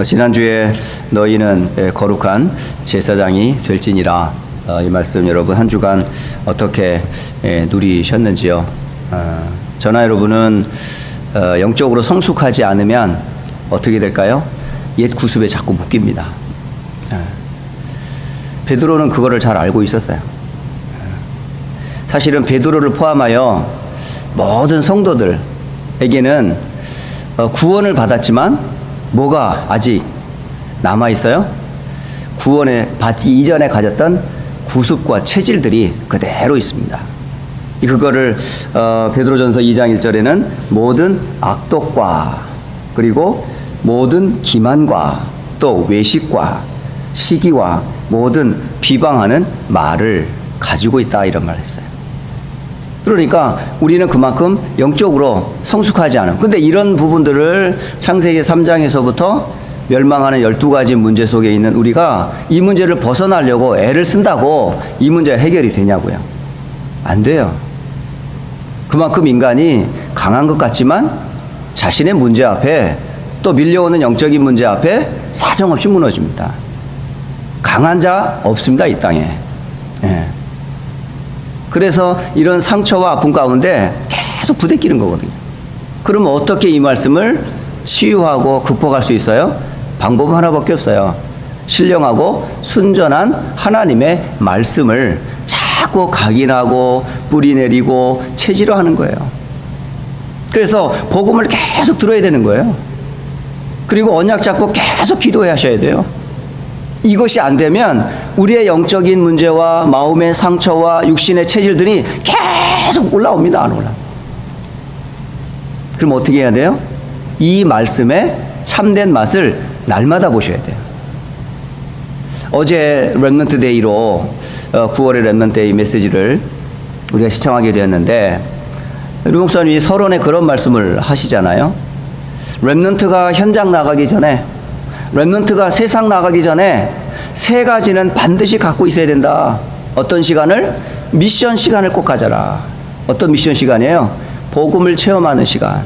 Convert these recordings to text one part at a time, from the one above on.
지난주에 너희는 거룩한 제사장이 될지니라, 이 말씀 여러분 한 주간 어떻게 누리셨는지요? 저나 여러분은 영적으로 성숙하지 않으면 어떻게 될까요? 옛 구습에 자꾸 묶입니다. 베드로는 그거를 잘 알고 있었어요. 사실은 베드로를 포함하여 모든 성도들에게는 구원을 받았지만 뭐가 아직 남아있어요? 구원에 받기 이전에 가졌던 구습과 체질들이 그대로 있습니다. 그거를 베드로전서 2장 1절에는 모든 악독과 그리고 모든 기만과 또 외식과 시기와 모든 비방하는 말을 가지고 있다, 이런 말을 했어요. 그러니까 우리는 그만큼 영적으로 성숙하지 않은, 근데 이런 부분들을 창세기 3장에서부터 멸망하는 12가지 문제 속에 있는 우리가 이 문제를 벗어나려고 애를 쓴다고 이 문제가 해결이 되냐고요? 안 돼요. 그만큼 인간이 강한 것 같지만 자신의 문제 앞에, 또 밀려오는 영적인 문제 앞에 사정없이 무너집니다. 강한 자 없습니다, 이 땅에. 그래서 이런 상처와 아픔 가운데 계속 부대끼는 거거든요. 그러면 어떻게 이 말씀을 치유하고 극복할 수 있어요? 방법은 하나밖에 없어요. 신령하고 순전한 하나님의 말씀을 자꾸 각인하고 뿌리내리고 체질화하는 거예요. 그래서 복음을 계속 들어야 되는 거예요. 그리고 언약 잡고 계속 기도해 하셔야 돼요. 이것이 안 되면 우리의 영적인 문제와 마음의 상처와 육신의 체질들이 계속 올라옵니다. 안 올라. 그럼 어떻게 해야 돼요? 이 말씀의 참된 맛을 날마다 보셔야 돼요. 어제 렘넌트 데이로 9월의 렘넌트 데이 메시지를 우리가 시청하게 되었는데, 류 목사님이 서론에 그런 말씀을 하시잖아요. 렘넌트가 현장 나가기 전에, 렘넌트가 세상 나가기 전에 세 가지는 반드시 갖고 있어야 된다. 어떤 시간을? 미션 시간을 꼭 가져라. 어떤 미션 시간이에요? 복음을 체험하는 시간.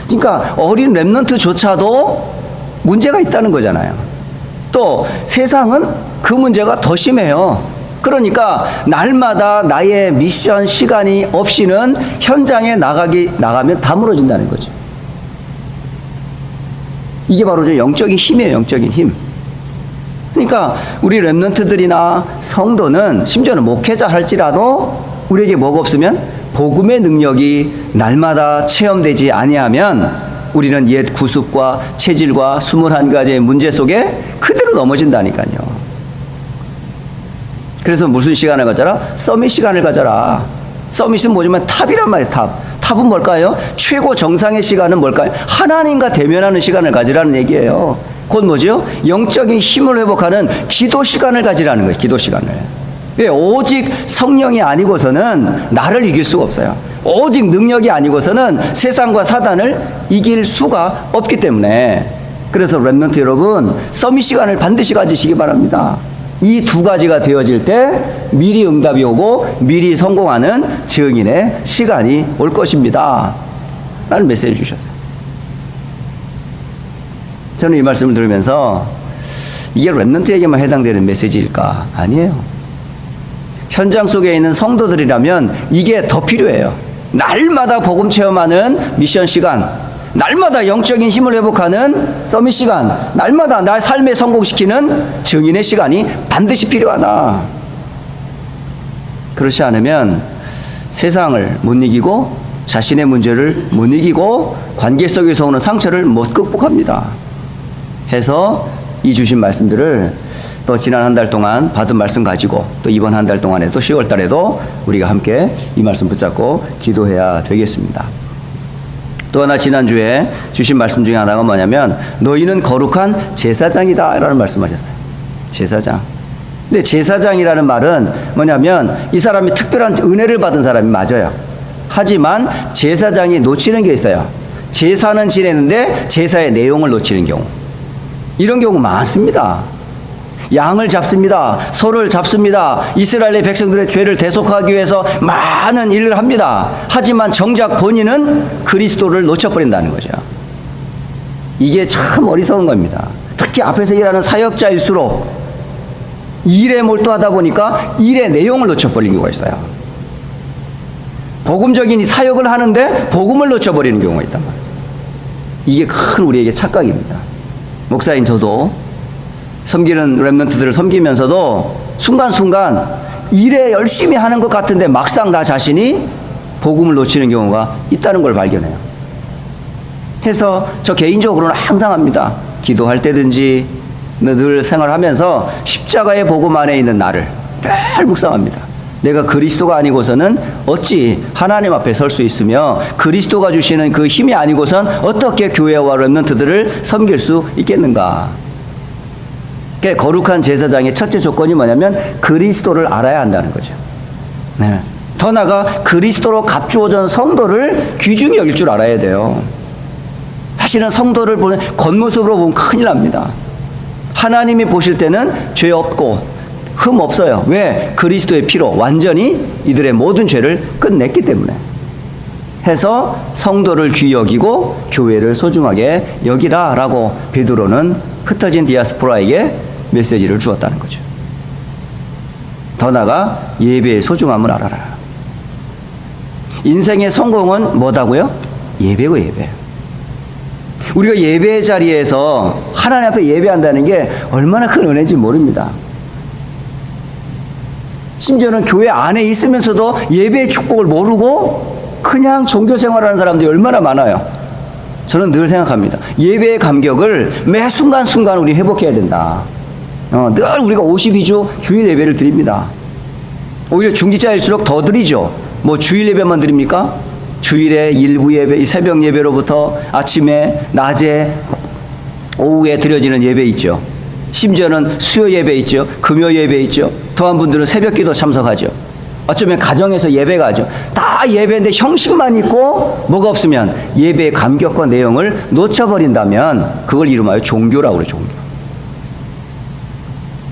그러니까 어린 렘넌트조차도 문제가 있다는 거잖아요. 또 세상은 그 문제가 더 심해요. 그러니까 날마다 나의 미션 시간이 없이는 현장에 나가면 다 무너진다는 거죠. 이게 바로 저 영적인 힘이에요. 영적인 힘. 그러니까 우리 렘넌트들이나 성도는, 심지어는 목회자 할지라도 우리에게 뭐가 없으면 복음의 능력이 날마다 체험되지 아니하면 우리는 옛 구습과 체질과 21가지의 문제 속에 그대로 넘어진다니까요. 그래서 무슨 시간을 가져라? 서밋 시간을 가져라. 서밋은 뭐지만 탑이란 말이에요. 탑. 탑은 뭘까요? 최고 정상의 시간은 뭘까요? 하나님과 대면하는 시간을 가지라는 얘기예요. 곧 뭐죠? 영적인 힘을 회복하는 기도 시간을 가지라는 거예요. 기도 시간을. 오직 성령이 아니고서는 나를 이길 수가 없어요. 오직 능력이 아니고서는 세상과 사단을 이길 수가 없기 때문에, 그래서 렘넌트 여러분, 서밋 시간을 반드시 가지시기 바랍니다. 이 두 가지가 되어질 때 미리 응답이 오고 미리 성공하는 증인의 시간이 올 것입니다. 라는 메시지를 주셨어요. 저는 이 말씀을 들으면서 이게 렘넌트에게만 해당되는 메시지일까? 아니에요. 현장 속에 있는 성도들이라면 이게 더 필요해요. 날마다 복음 체험하는 미션 시간, 날마다 영적인 힘을 회복하는 서밋 시간, 날마다 날 삶에 성공시키는 증인의 시간이 반드시 필요하다. 그렇지 않으면 세상을 못 이기고 자신의 문제를 못 이기고 관계 속에서 오는 상처를 못 극복합니다. 해서 이 주신 말씀들을 또 지난 한 달 동안 받은 말씀 가지고 또 이번 한 달 동안에 또 10월 달에도 우리가 함께 이 말씀 붙잡고 기도해야 되겠습니다. 또 하나 지난주에 주신 말씀 중에 하나가 뭐냐면 너희는 거룩한 제사장이다 라는 말씀하셨어요. 제사장. 근데 제사장이라는 말은 뭐냐면 이 사람이 특별한 은혜를 받은 사람이 맞아요. 하지만 제사장이 놓치는 게 있어요. 제사는 지내는데 제사의 내용을 놓치는 경우. 이런 경우 많습니다. 양을 잡습니다. 소를 잡습니다. 이스라엘의 백성들의 죄를 대속하기 위해서 많은 일을 합니다. 하지만 정작 본인은 그리스도를 놓쳐버린다는 거죠. 이게 참 어리석은 겁니다. 특히 앞에서 일하는 사역자일수록 일에 몰두하다 보니까 일의 내용을 놓쳐버리는 경우가 있어요. 복음적인 이 사역을 하는데 복음을 놓쳐버리는 경우가 있단 말이에요. 이게 큰 우리에게 착각입니다. 목사인 저도 섬기는 렘넌트들을 섬기면서도 순간순간 일에 열심히 하는 것 같은데 막상 나 자신이 복음을 놓치는 경우가 있다는 걸 발견해요. 해서 저 개인적으로는 항상 합니다. 기도할 때든지 늘 생활하면서 십자가의 복음 안에 있는 나를 늘 묵상합니다. 내가 그리스도가 아니고서는 어찌 하나님 앞에 설 수 있으며 그리스도가 주시는 그 힘이 아니고선 어떻게 교회와 렘넌트들을 섬길 수 있겠는가. 그러니까 거룩한 제사장의 첫째 조건이 뭐냐면 그리스도를 알아야 한다는 거죠. 네. 더 나아가 그리스도로 값주어진 성도를 귀중히 여길 줄 알아야 돼요. 사실은 성도를 보는 겉모습으로 보면 큰일 납니다. 하나님이 보실 때는 죄 없고 흠 없어요. 왜? 그리스도의 피로 완전히 이들의 모든 죄를 끝냈기 때문에. 해서 성도를 귀히 여기고 교회를 소중하게 여기라라고 베드로는 흩어진 디아스포라에게 메시지를 주었다는 거죠. 더 나아가 예배의 소중함을 알아라. 인생의 성공은 뭐다고요? 예배고 예배. 우리가 예배의 자리에서 하나님 앞에 예배한다는 게 얼마나 큰 은혜인지 모릅니다. 심지어는 교회 안에 있으면서도 예배의 축복을 모르고 그냥 종교 생활하는 사람들이 얼마나 많아요. 저는 늘 생각합니다. 예배의 감격을 매 순간순간 우리 회복해야 된다. 늘 우리가 52주 주일 예배를 드립니다. 오히려 중직자일수록 더 드리죠. 뭐 주일 예배만 드립니까? 주일에 일부 예배, 새벽 예배로부터 아침에, 낮에, 오후에 드려지는 예배 있죠. 심지어는 수요 예배 있죠. 금요 예배 있죠. 더한 분들은 새벽 기도 참석하죠. 어쩌면 가정에서 예배 가죠. 다 예배인데 형식만 있고 뭐가 없으면 예배의 감격과 내용을 놓쳐버린다면 그걸 이름하여 종교라고 그래요. 종교.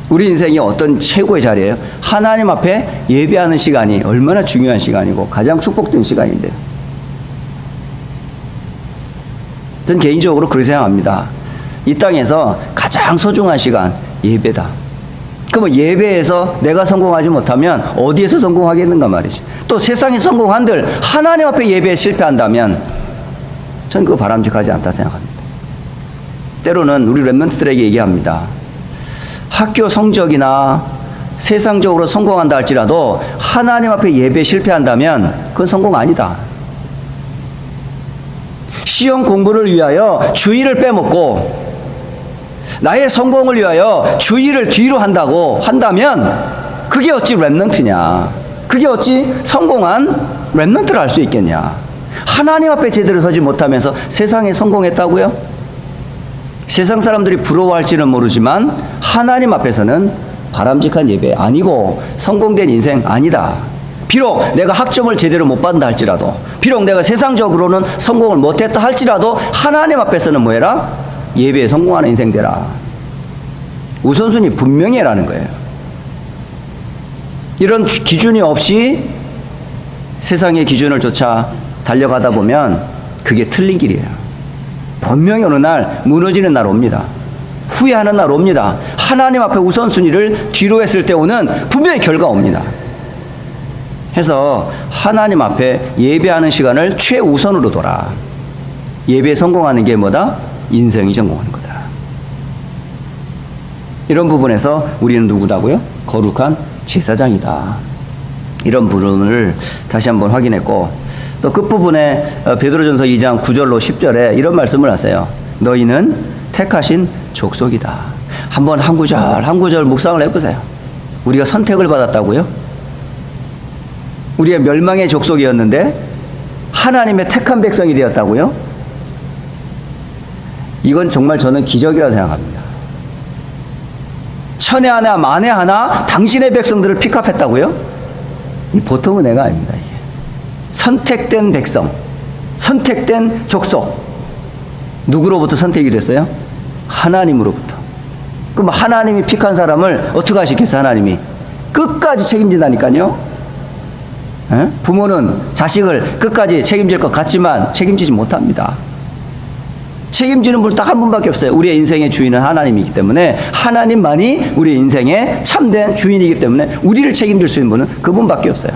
우리 인생이 어떤 최고의 자리예요? 하나님 앞에 예배하는 시간이 얼마나 중요한 시간이고 가장 축복된 시간인데요. 저는 개인적으로 그렇게 생각합니다. 이 땅에서 가장 소중한 시간 예배다. 그럼 예배에서 내가 성공하지 못하면 어디에서 성공하겠는가 말이지. 또 세상에 성공한들 하나님 앞에 예배에 실패한다면 저는 그거 바람직하지 않다 생각합니다. 때로는 우리 렘넌트들에게 얘기합니다. 학교 성적이나 세상적으로 성공한다 할지라도 하나님 앞에 예배에 실패한다면 그건 성공 아니다. 시험 공부를 위하여 주일을 빼먹고 나의 성공을 위하여 주일을 뒤로 한다면 그게 어찌 렘넌트냐. 그게 어찌 성공한 렘넌트를 할 수 있겠냐. 하나님 앞에 제대로 서지 못하면서 세상에 성공했다고요? 세상 사람들이 부러워할지는 모르지만 하나님 앞에서는 바람직한 예배 아니고 성공된 인생 아니다. 비록 내가 학점을 제대로 못 받는다 할지라도, 비록 내가 세상적으로는 성공을 못했다 할지라도 하나님 앞에서는 뭐해라? 예배에 성공하는 인생 되라. 우선순위 분명히 해라는 거예요. 이런 기준이 없이 세상의 기준을 쫓아 달려가다 보면 그게 틀린 길이에요. 분명히 어느 날 무너지는 날 옵니다. 후회하는 날 옵니다. 하나님 앞에 우선순위를 뒤로 했을 때 오는 분명히 결과 옵니다. 해서 하나님 앞에 예배하는 시간을 최우선으로 둬라. 예배에 성공하는 게 뭐다? 인생이 성공하는 거다. 이런 부분에서 우리는 누구다고요? 거룩한 제사장이다. 이런 부분을 다시 한번 확인했고, 또 끝부분에 베드로전서 2장 9절로 10절에 이런 말씀을 하세요. 너희는 택하신 족속이다. 한번 한 구절 묵상을 해보세요. 우리가 선택을 받았다고요? 우리의 멸망의 족속이었는데 하나님의 택한 백성이 되었다고요? 이건 정말 저는 기적이라고 생각합니다. 천에 하나 만에 하나 당신의 백성들을 픽업했다고요? 이 보통 은혜가 아닙니다. 이게. 선택된 백성, 선택된 족속. 누구로부터 선택이 됐어요? 하나님으로부터. 그럼 하나님이 픽한 사람을 어떻게 하시겠어요? 하나님이 끝까지 책임진다니까요. 에? 부모는 자식을 끝까지 책임질 것 같지만 책임지지 못합니다. 책임지는 분 딱 한 분밖에 없어요. 우리의 인생의 주인은 하나님이기 때문에 하나님만이 우리의 인생의 참된 주인이기 때문에 우리를 책임질 수 있는 분은 그분밖에 없어요.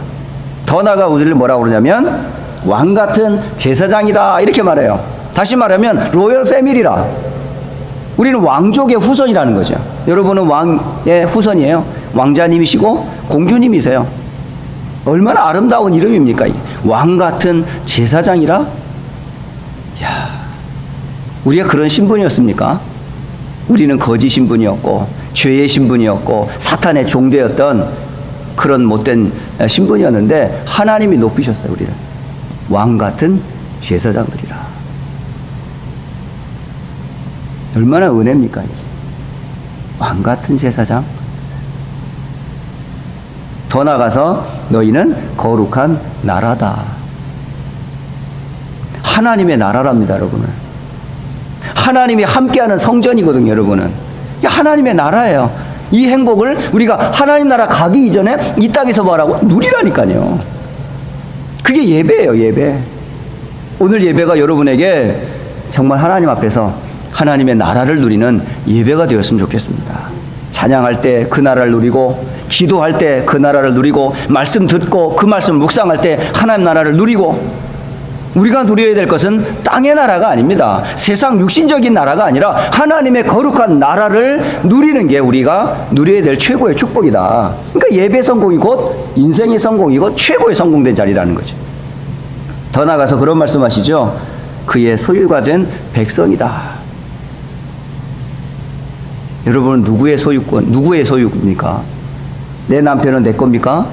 더 나아가 우리를 뭐라고 그러냐면 왕 같은 제사장이다 이렇게 말해요. 다시 말하면 로열 패밀리라. 우리는 왕족의 후손이라는 거죠. 여러분은 왕의 후손이에요. 왕자님이시고 공주님이세요. 얼마나 아름다운 이름입니까? 왕 같은 제사장이라? 야, 우리가 그런 신분이었습니까? 우리는 거짓 신분이었고 죄의 신분이었고 사탄의 종되었던 그런 못된 신분이었는데 하나님이 높이셨어요. 우리를 왕 같은 제사장들이라. 얼마나 은혜입니까? 이게. 왕 같은 제사장. 더 나가서 너희는 거룩한 나라다. 하나님의 나라랍니다, 여러분은. 하나님이 함께하는 성전이거든요, 여러분은. 하나님의 나라예요. 이 행복을 우리가 하나님 나라 가기 이전에 이 땅에서 뭐라고? 누리라니까요. 그게 예배예요, 예배. 오늘 예배가 여러분에게 정말 하나님 앞에서 하나님의 나라를 누리는 예배가 되었으면 좋겠습니다. 찬양할 때 그 나라를 누리고, 기도할 때 그 나라를 누리고, 말씀 듣고 그 말씀 묵상할 때 하나님 나라를 누리고, 우리가 누려야 될 것은 땅의 나라가 아닙니다. 세상 육신적인 나라가 아니라 하나님의 거룩한 나라를 누리는 게 우리가 누려야 될 최고의 축복이다. 그러니까 예배 성공이 곧 인생의 성공이 곧 최고의 성공된 자리라는 거죠. 더 나아가서 그런 말씀하시죠. 그의 소유가 된 백성이다. 여러분은 누구의 소유권, 누구의 소유입니까? 내 남편은 내 겁니까?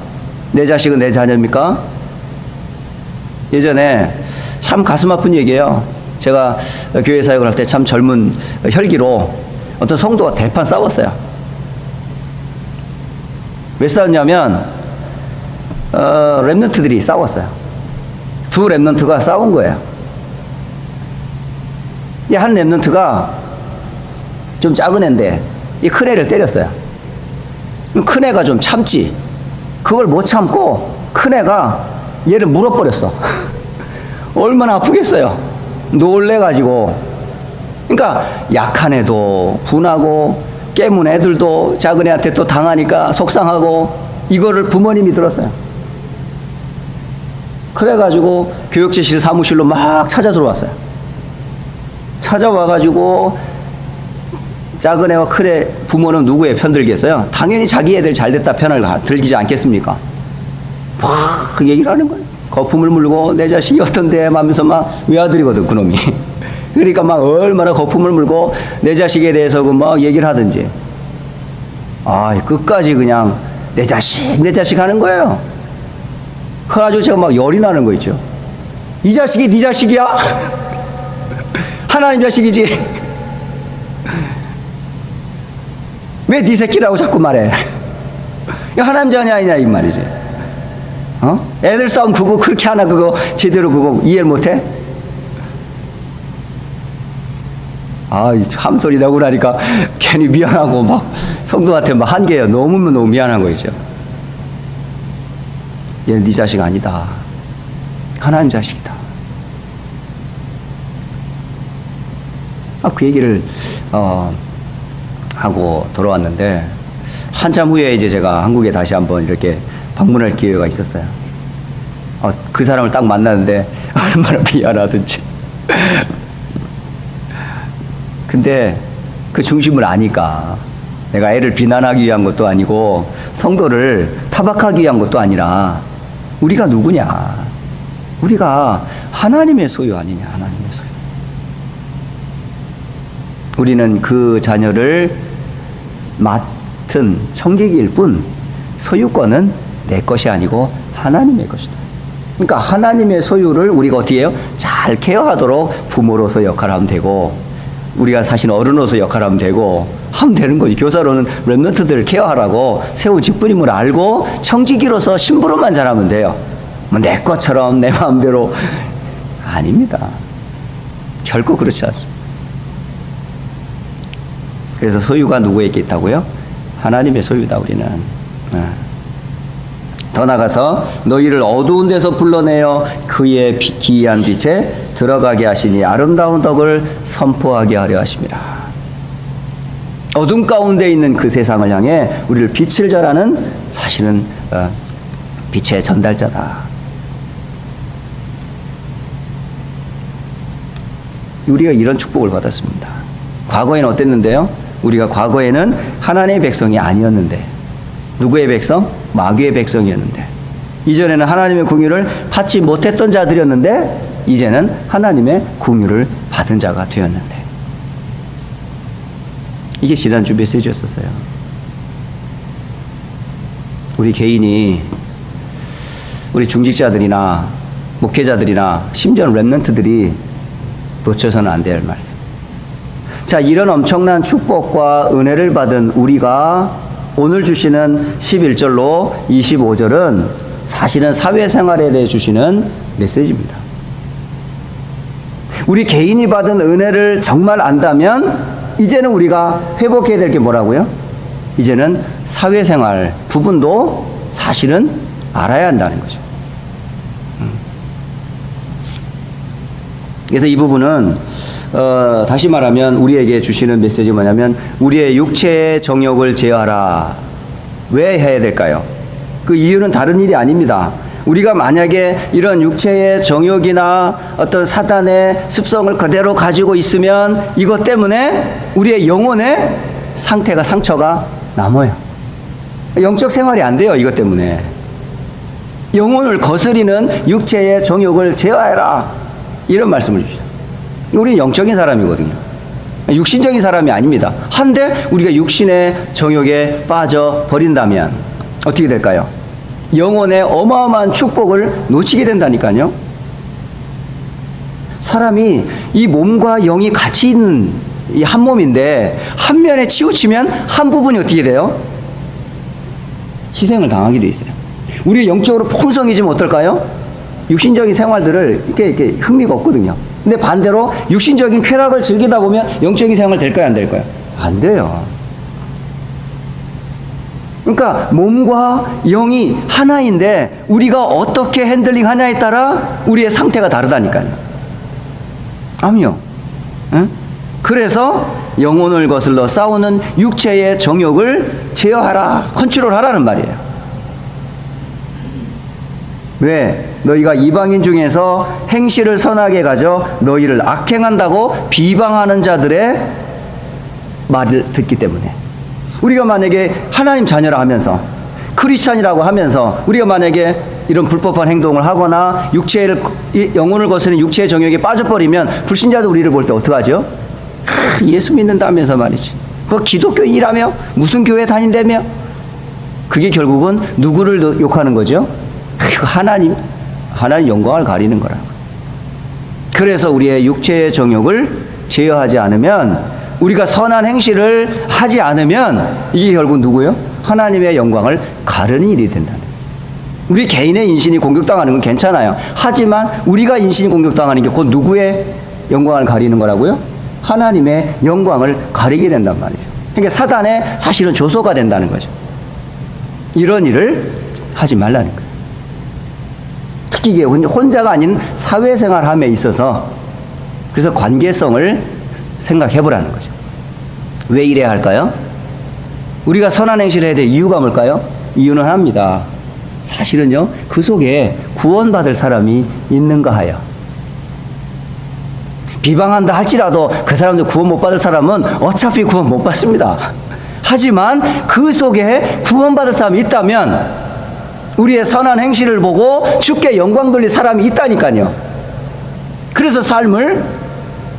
내 자식은 내 자녀입니까? 예전에 참 가슴 아픈 얘기예요. 제가 교회 사역을 할 때 참 젊은 혈기로 어떤 성도가 대판 싸웠어요. 왜 싸웠냐면 랩런트들이 싸웠어요. 두 랩런트가 싸운 거예요. 이 한 랩런트가 좀 작은 애인데 이 큰 애를 때렸어요. 큰 애가 좀 참지. 그걸 못 참고 큰 애가 얘를 물어버렸어. 얼마나 아프겠어요. 놀래가지고. 그러니까 약한 애도 분하고 깨문 애들도 작은 애한테 또 당하니까 속상하고 이거를 부모님이 들었어요. 그래가지고 교육제실 사무실로 막 찾아 들어왔어요. 찾아와가지고 작은 애와 큰 애 부모는 누구의 편 들겠어요? 당연히 자기 애들 잘됐다 편을 들기지 않겠습니까? 막 얘기를 하는 거예요. 거품을 물고 내 자식이 어떤데 하면서 막 외아들이거든 그놈이. 그러니까 막 얼마나 거품을 물고 내 자식에 대해서 막 얘기를 하든지. 끝까지 그냥 내 자식 하는 거예요. 그래가지고 제가 막 열이 나는 거 있죠. 이 자식이 네 자식이야? 하나님 자식이지. 왜 네 새끼라고 자꾸 말해? 하나님 자녀 아니냐 이 말이지. 애들 싸움 그거 그렇게 하나 그거 제대로 그거 이해를 못해? 함소리 나고 나니까 괜히 미안하고 막 성도한테 막 한계예요. 너무 미안한 거 있죠. 얘는 네 자식 아니다. 하나님 자식이다. 그 얘기를 하고 돌아왔는데 한참 후에 이제 제가 한국에 다시 한번 이렇게 방문할 기회가 있었어요. 그 사람을 딱 만났는데 얼마나 미안하든지. 근데 그 중심을 아니까 내가 애를 비난하기 위한 것도 아니고 성도를 타박하기 위한 것도 아니라 우리가 누구냐? 우리가 하나님의 소유 아니냐? 하나님의 소유. 우리는 그 자녀를 맡은 청지기일 뿐 소유권은 내 것이 아니고 하나님의 것이다. 그러니까 하나님의 소유를 우리가 어떻게 해요? 잘 케어하도록 부모로서 역할을 하면 되고 우리가 사실 어른으로서 역할을 하면 되고 하면 되는 거지. 교사로는 랩런트들을 케어하라고 세운 직분임을 알고 청지기로서 심부름만 잘하면 돼요. 내 것처럼 내 마음대로 아닙니다. 결코 그렇지 않습니다. 그래서 소유가 누구에게 있다고요? 하나님의 소유다 우리는. 더 나가서 너희를 어두운 데서 불러내어 그의 기이한 빛에 들어가게 하시니 아름다운 덕을 선포하게 하려 하십니다. 어둠 가운데 있는 그 세상을 향해 우리를 빛을 전하는 사실은 빛의 전달자다. 우리가 이런 축복을 받았습니다. 과거에는 어땠는데요? 우리가 과거에는 하나님의 백성이 아니었는데, 누구의 백성? 마귀의 백성이었는데, 이전에는 하나님의 긍휼을 받지 못했던 자들이었는데 이제는 하나님의 긍휼을 받은 자가 되었는데, 이게 지난주 메시지였었어요. 우리 개인이, 우리 중직자들이나 목회자들이나 심지어 렘넌트들이 놓쳐서는 안 될 말씀. 자, 이런 엄청난 축복과 은혜를 받은 우리가 오늘 주시는 11절로 25절은 사실은 사회생활에 대해 주시는 메시지입니다. 우리 개인이 받은 은혜를 정말 안다면 이제는 우리가 회복해야 될 게 뭐라고요? 이제는 사회생활 부분도 사실은 알아야 한다는 거죠. 그래서 이 부분은 다시 말하면 우리에게 주시는 메시지가 뭐냐면 우리의 육체의 정욕을 제어하라. 왜 해야 될까요? 그 이유는 다른 일이 아닙니다. 우리가 만약에 이런 육체의 정욕이나 어떤 사단의 습성을 그대로 가지고 있으면 이것 때문에 우리의 영혼의 상처가 남아요. 영적 생활이 안 돼요. 이것 때문에. 영혼을 거스리는 육체의 정욕을 제어해라. 이런 말씀을 주시죠. 우리는 영적인 사람이거든요. 육신적인 사람이 아닙니다. 한데 우리가 육신의 정욕에 빠져 버린다면 어떻게 될까요? 영혼의 어마어마한 축복을 놓치게 된다니까요. 사람이 이 몸과 영이 같이 있는 이 한 몸인데 한 면에 치우치면 한 부분이 어떻게 돼요? 희생을 당하게 돼 있어요. 우리 영적으로 풍성해지면 어떨까요? 육신적인 생활들을 이렇게 흥미가 없거든요. 근데 반대로 육신적인 쾌락을 즐기다 보면 영적인 생활 될까요? 안 될까요? 안 돼요. 그러니까 몸과 영이 하나인데 우리가 어떻게 핸들링 하냐에 따라 우리의 상태가 다르다니까요. 아니요. 응? 그래서 영혼을 거슬러 싸우는 육체의 정욕을 제어하라, 컨트롤하라는 말이에요. 왜? 너희가 이방인 중에서 행실을 선하게 가져 너희를 악행한다고 비방하는 자들의 말을 듣기 때문에. 우리가 만약에 하나님 자녀라 하면서 크리스찬이라고 하면서 우리가 만약에 이런 불법한 행동을 하거나 영혼을 거스르는 육체의 정욕에 빠져버리면 불신자도 우리를 볼 때 어떡하죠? 예수 믿는다면서 말이지. 그 기독교인이라며? 무슨 교회 다닌다며? 그게 결국은 누구를 욕하는 거죠? 하나님 영광을 가리는 거라고. 그래서 우리의 육체의 정욕을 제어하지 않으면, 우리가 선한 행실을 하지 않으면 이게 결국 누구요? 하나님의 영광을 가르는 일이 된다. 우리 개인의 인신이 공격당하는 건 괜찮아요. 하지만 우리가 인신이 공격당하는 게 곧 누구의 영광을 가리는 거라고요? 하나님의 영광을 가리게 된단 말이죠. 그러니까 사단의 사실은 조소가 된다는 거죠. 이런 일을 하지 말라는 거예요. 특히 이게 혼자가 아닌 사회생활함에 있어서 그래서 관계성을 생각해 보라는 거죠. 왜 이래야 할까요? 우리가 선한 행실을 해야 될 이유가 뭘까요? 이유는 합니다. 사실은요, 그 속에 구원받을 사람이 있는가 하여. 비방한다 할지라도 그 사람들 구원 못 받을 사람은 어차피 구원 못 받습니다. 하지만 그 속에 구원받을 사람이 있다면 우리의 선한 행실을 보고 주께 영광 돌릴 사람이 있다니까요. 그래서 삶을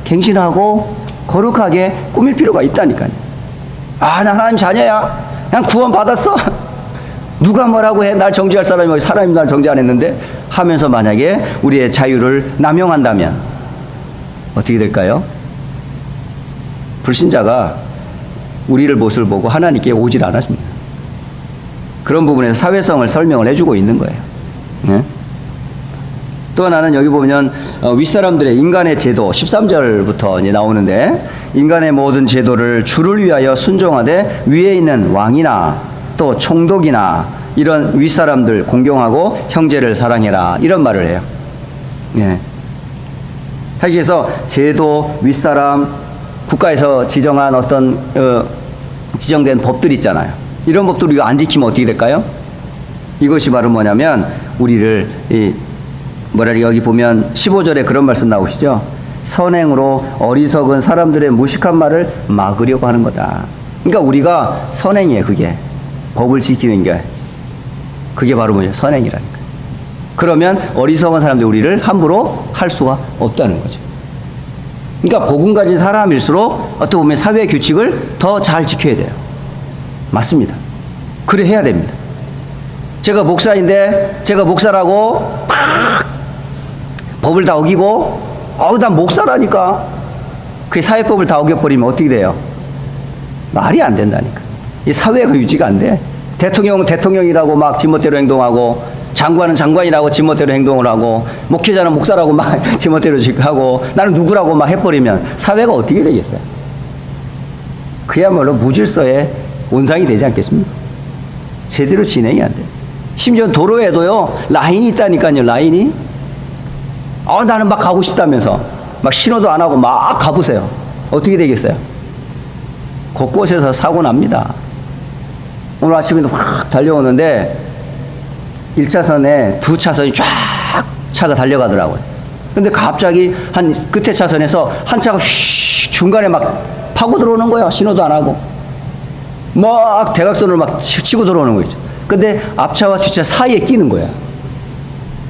갱신하고 거룩하게 꾸밀 필요가 있다니까요. 아, 난 하나님 자녀야. 난 구원 받았어. 누가 뭐라고 해? 날 정죄할 사람이 날 정죄 안 했는데 하면서 만약에 우리의 자유를 남용한다면 어떻게 될까요? 불신자가 우리를 모습을 보고 하나님께 오질 않았습니다. 그런 부분에서 사회성을 설명을 해주고 있는 거예요. 네? 또 하나는 여기 보면 윗사람들의 인간의 제도 13절부터 이제 나오는데, 인간의 모든 제도를 주를 위하여 순종하되 위에 있는 왕이나 또 총독이나 이런 윗사람들 공경하고 형제를 사랑해라, 이런 말을 해요. 네. 하기위해서 제도, 윗사람, 국가에서 지정한 어떤 지정된 법들이 있잖아요. 이런 법들 우리가 안 지키면 어떻게 될까요? 이것이 바로 뭐냐면 우리를 여기 보면 15절에 그런 말씀 나오시죠. 선행으로 어리석은 사람들의 무식한 말을 막으려고 하는 거다. 그러니까 우리가 선행이에요. 그게 법을 지키는 게 그게 바로 뭐예요? 선행이라니까. 그러면 어리석은 사람들이 우리를 함부로 할 수가 없다는 거죠. 그러니까 복음 가진 사람일수록 어떻게 보면 사회 규칙을 더 잘 지켜야 돼요. 맞습니다. 그래 해야 됩니다. 제가 목사인데 제가 목사라고 막 법을 다 어기고 난 목사라니까 그 사회법을 다 어겨버리면 어떻게 돼요? 말이 안 된다니까. 이 사회가 유지가 안 돼. 대통령은 대통령이라고 막 지멋대로 행동하고 장관은 장관이라고 지멋대로 행동을 하고 목회자는 목사라고 막 지멋대로 하고 나는 누구라고 막 해버리면 사회가 어떻게 되겠어요? 그야말로 무질서의 온상이 되지 않겠습니까? 제대로 진행이 안 돼요. 심지어 도로에도요 라인이 있다니까요. 라인이 나는 막 가고 싶다면서 막 신호도 안 하고 막 가보세요. 어떻게 되겠어요? 곳곳에서 사고 납니다. 오늘 아침에도 확 달려오는데 1차선에 2차선이 쫙 차가 달려가더라고요. 근데 갑자기 한 끝에 차선에서 한 차가 중간에 막 파고 들어오는 거야. 신호도 안 하고 막 대각선으로 막 치고 들어오는 거죠. 근데 앞차와 뒷차 사이에 끼는 거야.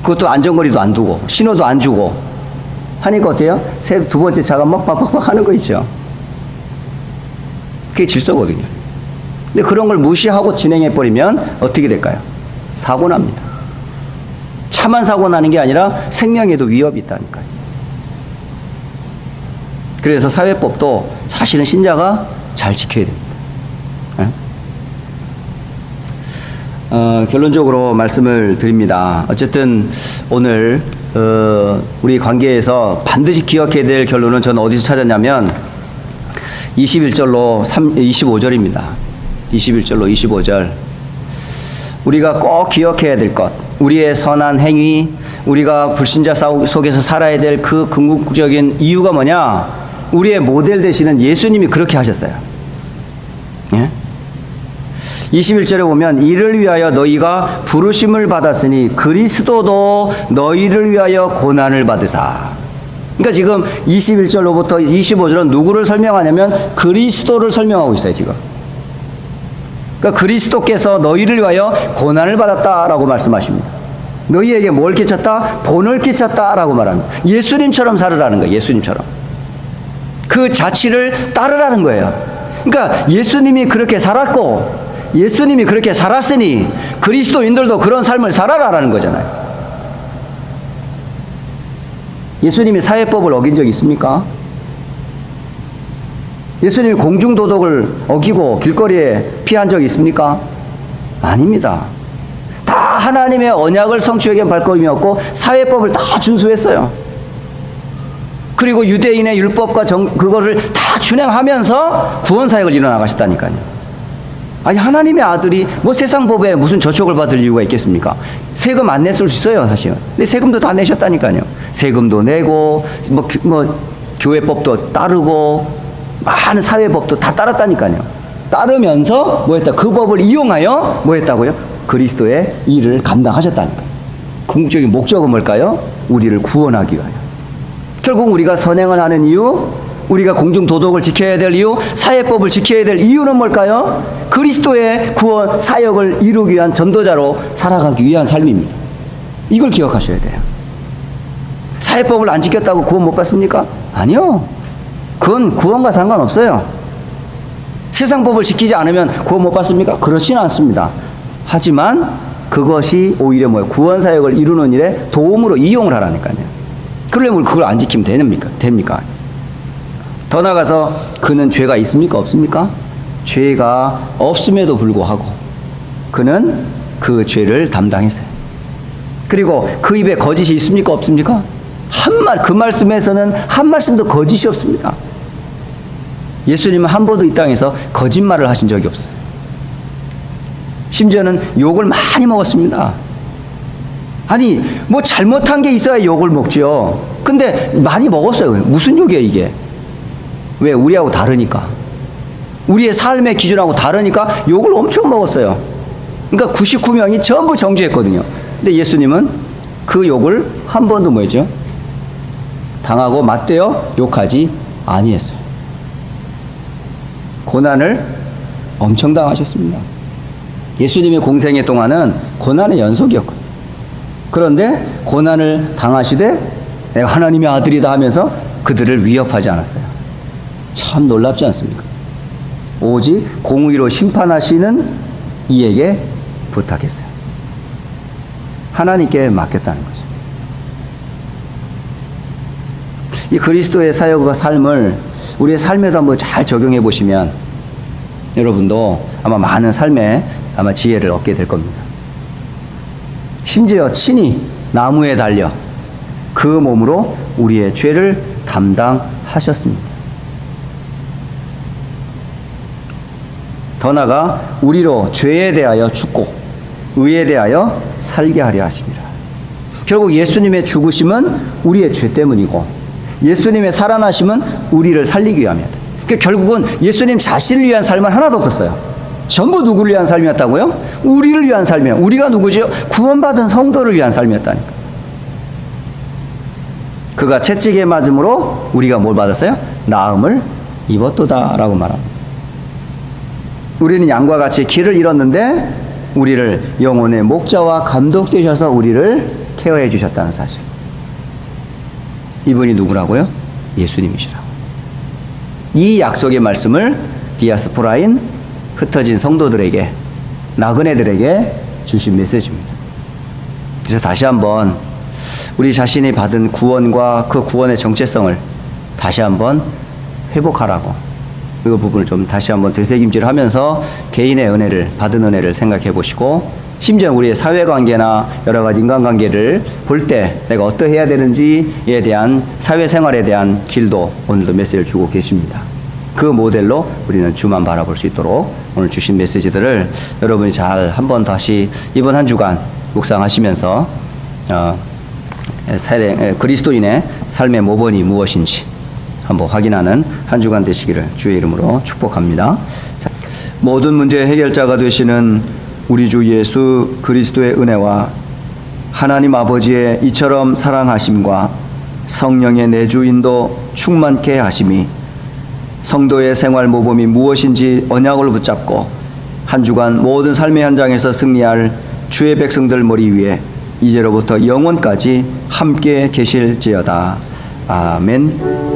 그것도 안전거리도 안 두고 신호도 안 주고 하니까 어때요? 두 번째 차가 막 빡빡빡 하는 거 있죠. 그게 질서거든요. 근데 그런 걸 무시하고 진행해버리면 어떻게 될까요? 사고 납니다. 차만 사고 나는 게 아니라 생명에도 위협이 있다니까요. 그래서 사회법도 사실은 신자가 잘 지켜야 됩니다. 결론적으로 말씀을 드립니다. 어쨌든 오늘 우리 관계에서 반드시 기억해야 될 결론은 저는 어디서 찾았냐면 21절로 25절입니다. 21절로 25절. 우리가 꼭 기억해야 될 것, 우리의 선한 행위, 우리가 불신자 속에서 살아야 될 그 궁극적인 이유가 뭐냐? 우리의 모델 되시는 예수님이 그렇게 하셨어요. 예? 21절에 보면 이를 위하여 너희가 부르심을 받았으니 그리스도도 너희를 위하여 고난을 받으사. 그러니까 지금 21절로부터 25절은 누구를 설명하냐면 그리스도를 설명하고 있어요. 지금. 그러니까 그리스도께서 너희를 위하여 고난을 받았다라고 말씀하십니다. 너희에게 뭘 끼쳤다? 본을 끼쳤다라고 말합니다. 예수님처럼 살으라는 거예요. 예수님처럼. 그 자취를 따르라는 거예요. 그러니까 예수님이 그렇게 살았고 예수님이 그렇게 살았으니 그리스도인들도 그런 삶을 살아라라는 거잖아요. 예수님이 사회법을 어긴 적이 있습니까? 예수님이 공중도덕을 어기고 길거리에 피한 적이 있습니까? 아닙니다. 다 하나님의 언약을 성취하기 위한 발걸음이었고 사회법을 다 준수했어요. 그리고 유대인의 율법과 그거를 다 준행하면서 구원사역을 이뤄나가셨다니까요. 아니 하나님의 아들이 뭐 세상 법에 무슨 저촉을 받을 이유가 있겠습니까? 세금 안 냈을 수 있어요 사실은. 근데 세금도 다 내셨다니까요. 세금도 내고 뭐 교회법도 따르고 많은 사회법도 다 따랐다니까요. 따르면서 뭐 했다? 그 법을 이용하여 뭐 했다고요? 그리스도의 일을 감당하셨다니까요. 궁극적인 목적은 뭘까요? 우리를 구원하기 위하여. 결국 우리가 선행을 하는 이유, 우리가 공중도덕을 지켜야 될 이유, 사회법을 지켜야 될 이유는 뭘까요? 그리스도의 구원 사역을 이루기 위한 전도자로 살아가기 위한 삶입니다. 이걸 기억하셔야 돼요. 사회법을 안 지켰다고 구원 못 받습니까? 아니요. 그건 구원과 상관없어요. 세상법을 지키지 않으면 구원 못 받습니까? 그렇지는 않습니다. 하지만 그것이 오히려 뭐예요? 구원 사역을 이루는 일에 도움으로 이용을 하라니까요. 그러려면 그걸 안 지키면 됩니까? 더 나아가서 그는 죄가 있습니까? 없습니까? 죄가 없음에도 불구하고 그는 그 죄를 담당했어요. 그리고 그 입에 거짓이 있습니까? 없습니까? 그 말씀에서는 한 말씀도 거짓이 없습니다. 예수님은 한 번도 이 땅에서 거짓말을 하신 적이 없어요. 심지어는 욕을 많이 먹었습니다. 아니 뭐 잘못한 게 있어야 욕을 먹죠. 근데 많이 먹었어요. 무슨 욕이에요 이게? 왜? 우리하고 다르니까. 우리의 삶의 기준하고 다르니까 욕을 엄청 먹었어요. 그러니까 99명이 전부 정죄했거든요. 근데 예수님은 그 욕을 한 번도 뭐였죠? 당하고 맞대어 욕하지 아니했어요. 고난을 엄청 당하셨습니다. 예수님의 공생애 동안은 고난의 연속이었거든요. 그런데 고난을 당하시되 내가 하나님의 아들이다 하면서 그들을 위협하지 않았어요. 참 놀랍지 않습니까? 오직 공의로 심판하시는 이에게 부탁했어요. 하나님께 맡겼다는 거죠. 이 그리스도의 사역과 삶을 우리의 삶에도 한번 잘 적용해 보시면 여러분도 아마 많은 삶에 아마 지혜를 얻게 될 겁니다. 심지어 친히 나무에 달려 그 몸으로 우리의 죄를 담당하셨습니다. 더 나아가 우리로 죄에 대하여 죽고 의에 대하여 살게 하려 하십니다. 결국 예수님의 죽으심은 우리의 죄 때문이고 예수님의 살아나심은 우리를 살리기 위함이었다. 그러니까 결국은 예수님 자신을 위한 삶은 하나도 없었어요. 전부 누구를 위한 삶이었다고요? 우리를 위한 삶이에요. 우리가 누구죠? 구원받은 성도를 위한 삶이었다니까. 그가 채찍에 맞음으로 우리가 뭘 받았어요? 나음을 입었도다라고 말합니다. 우리는 양과 같이 길을 잃었는데 우리를 영혼의 목자와 감독 되셔서 우리를 케어해 주셨다는 사실. 이분이 누구라고요? 예수님이시라고. 이 약속의 말씀을 디아스포라인 흩어진 성도들에게, 나그네들에게 주신 메시지입니다. 그래서 다시 한번 우리 자신이 받은 구원과 그 구원의 정체성을 다시 한번 회복하라고, 그 부분을 좀 다시 한번 되새김질 하면서 개인의 은혜를, 받은 은혜를 생각해 보시고, 심지어 우리의 사회관계나 여러 가지 인간관계를 볼 때 내가 어떠해야 되는지에 대한 사회생활에 대한 길도 오늘도 메시지를 주고 계십니다. 그 모델로 우리는 주만 바라볼 수 있도록 오늘 주신 메시지들을 여러분이 잘 한번 다시 이번 한 주간 묵상하시면서 그리스도인의 삶의 모본이 무엇인지 한번 확인하는 한 주간 되시기를 주의 이름으로 축복합니다. 모든 문제의 해결자가 되시는 우리 주 예수 그리스도의 은혜와 하나님 아버지의 이처럼 사랑하심과 성령의 내주인도 충만케 하심이 성도의 생활 모범이 무엇인지 언약을 붙잡고 한 주간 모든 삶의 현장에서 승리할 주의 백성들 머리 위에 이제로부터 영원까지 함께 계실지어다. 아멘.